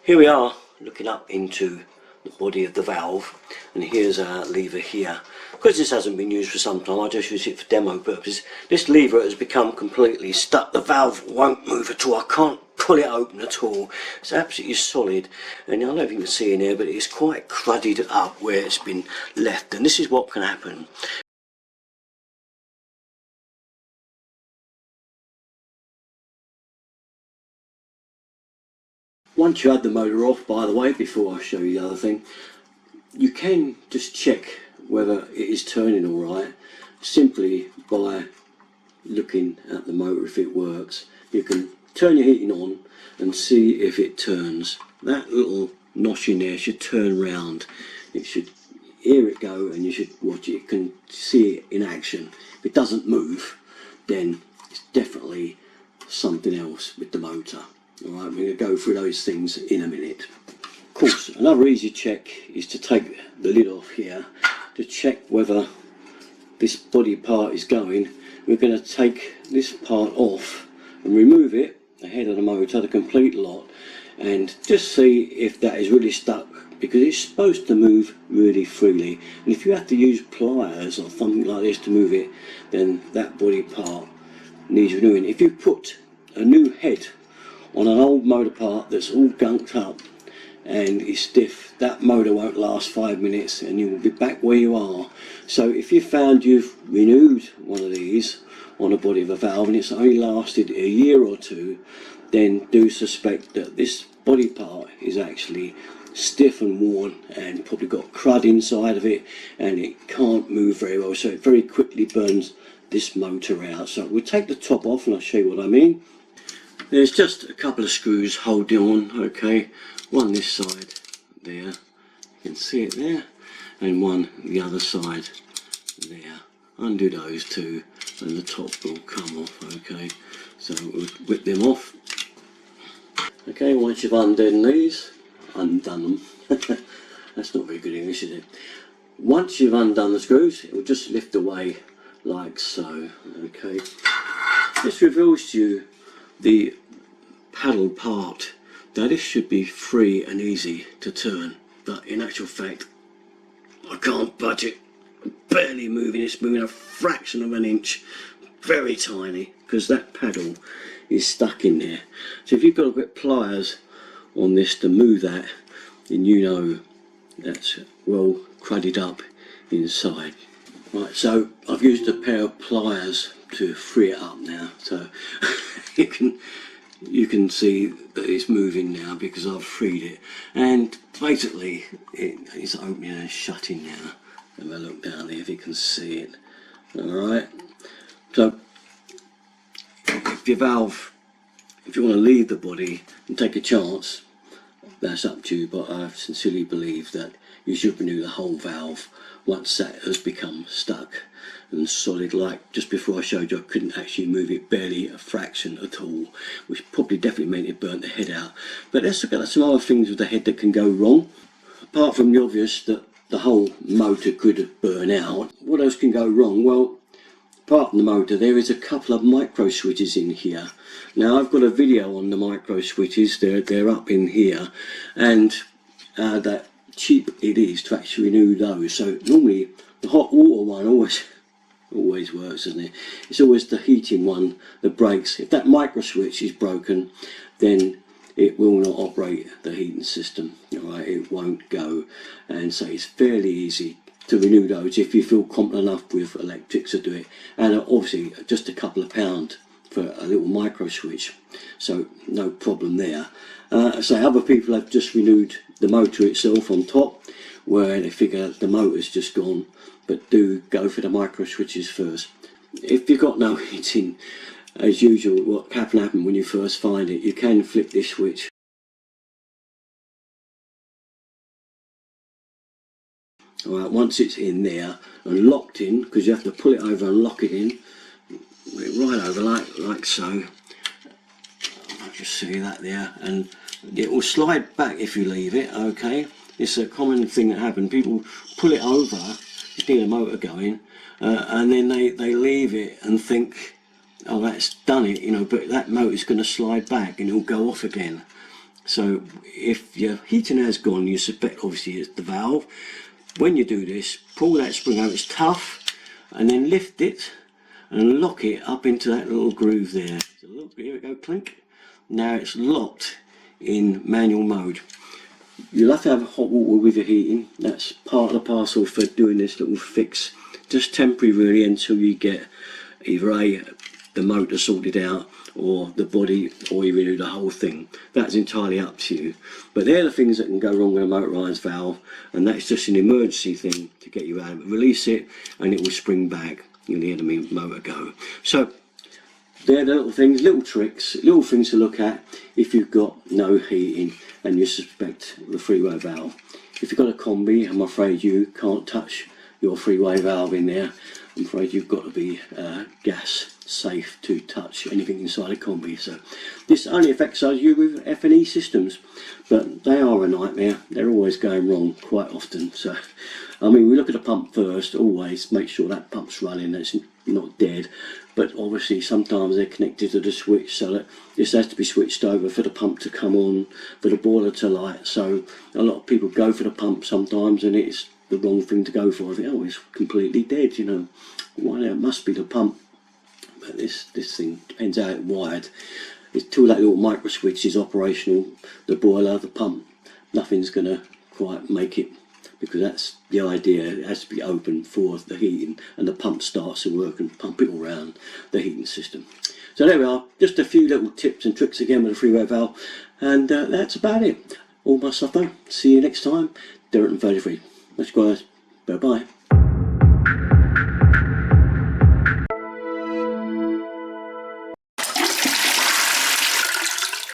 Here we are looking up into the body of the valve, and here's our lever here. Because this hasn't been used for some time, I just use it for demo purposes. This lever has become completely stuck. The valve won't move at all. I can't pull it open at all. It's absolutely solid, and I don't know if you can see in here, but it's quite cruddied up where it's been left, and this is what can happen. Once you had the motor off, by the way, before I show you the other thing, you can just check whether it is turning alright simply by looking at the motor if it works. You can turn your heating on and see if it turns. That little notch in there should turn round. It should hear it go, and you should watch it. You can see it in action. If it doesn't move, then it's definitely something else with the motor. Alright, we're going to go through those things in a minute. Of course, another easy check is to take the lid off here to check whether this body part is going. We're going to take this part off and remove it, the head of the motor, the complete lot, and just see if that is really stuck, because it's supposed to move really freely, and if you have to use pliers or something like this to move it, then that body part needs renewing. If you put a new head on an old motor part that's all gunked up and is stiff, that motor won't last 5 minutes and you will be back where you are. So if you found you've renewed one of these on the body of a valve and it's only lasted a year or two, then do suspect that this body part is actually stiff and worn and probably got crud inside of it, and it can't move very well, so it very quickly burns this motor out. So we'll take the top off and I'll show you what I mean. There's just a couple of screws holding on, okay, one this side there, you can see it there, and one the other side there. Undo those two and the top will come off, okay, so we'll whip them off. Okay, once you've undone these, undone them, that's not very good English, is it? Once you've undone the screws, it will just lift away like so, okay. This reveals to you the paddle part. Now this should be free and easy to turn, but in actual fact I can't budge it. I'm barely moving. It's moving a fraction of an inch, very tiny, because that paddle is stuck in there. So if you've got to get pliers on this to move that, then you know that's well crudded up inside. Right, so I've used a pair of pliers to free it up now, so you can see that it's moving now because I've freed it, and basically it is opening and shutting now. Have a look down there if you can see it. Alright, so if your valve, if you want to leave the body and take a chance, that's up to you, but I sincerely believe that you should renew the whole valve once that has become stuck and solid. Like just before I showed you, I couldn't actually move it, barely a fraction at all, which probably definitely meant it burnt the head out. But let's look at some other things with the head that can go wrong. Apart from the obvious that the whole motor could burn out, what else can go wrong? Well, apart from the motor, there is a couple of micro switches in here. Now I've got a video on the micro switches, they're up in here, and that cheap it is to actually renew those. So normally the hot water one always works, doesn't it? It's always the heating one that breaks. If that micro switch is broken, then it will not operate the heating system. Alright, it won't go, and so it's fairly easy to renew those if you feel confident enough with electrics to do it, and obviously just a couple of pounds for a little micro switch, so no problem there. So other people have just renewed the motor itself on top, where they figure the motor's just gone, but do go for the micro switches first. If you've got no heating, as usual, what can happen when you first find it, you can flip this switch. Alright, once it's in there and locked in, because you have to pull it over and lock it in, right over like so. I'll just see that there, and it will slide back if you leave it, okay. It's a common thing that happens. People pull it over, you see the motor going, and then they leave it and think, oh, that's done it, you know, but that motor's going to slide back and it'll go off again. So if your heating has gone, you suspect obviously it's the valve. When you do this, pull that spring out, it's tough, and then lift it and lock it up into that little groove there. So look, here we go, clink. Now it's locked in manual mode. You'll have to have hot water with your heating. That's part of the parcel for doing this little fix. Just temporary really, until you get either the motor sorted out, or the body, or you redo the whole thing. That's entirely up to you. But they're the things that can go wrong with a motorised valve, and that's just an emergency thing to get you out of it. Release it and it will spring back. You'll hear the motor go. So they're the little things, little tricks, little things to look at if you've got no heating and you suspect the freeway valve. If you've got a combi, I'm afraid you can't touch your freeway valve in there. I'm afraid you've got to be gas safe to touch anything inside a combi. So this only affects you with F&E systems, but they are a nightmare. They're always going wrong quite often. So I mean, we look at the pump first, always make sure that pump's running, it's not dead. But obviously sometimes they're connected to the switch, so that this has to be switched over for the pump to come on, for the boiler to light. So a lot of people go for the pump sometimes and it's the wrong thing to go for. I think, oh, it's completely dead, you know. Why, it must be the pump. But this thing depends how it's wired. It's till that little micro switch is operational, the boiler, the pump, nothing's gonna quite make it, because that's the idea. It has to be open for the heating, and the pump starts to work and pump it all around the heating system. So there we are, just a few little tips and tricks again with the freeway valve, and that's about it. All my stuff done. See you next time. Derek and 33. Thanks guys. Bye bye.